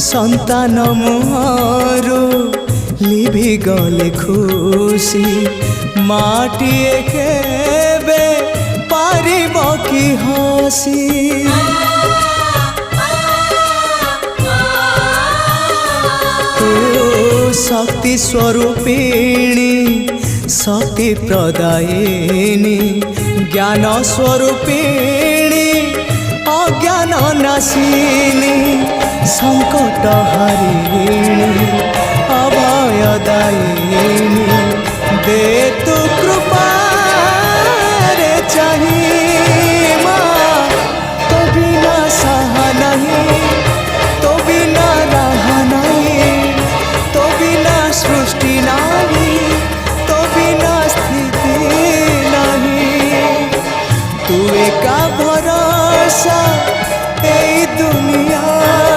সন্তান মুহরু লিভি গলে খুশি মাটিয়ে কেবে পারিব কি হসি শক্তি স্বরূপিণী শক্তি প্রদায়িনী জ্ঞান স্বরূপিণী অজ্ঞান নাশিনী সংকট হারিণী অভয়দায়িনী দে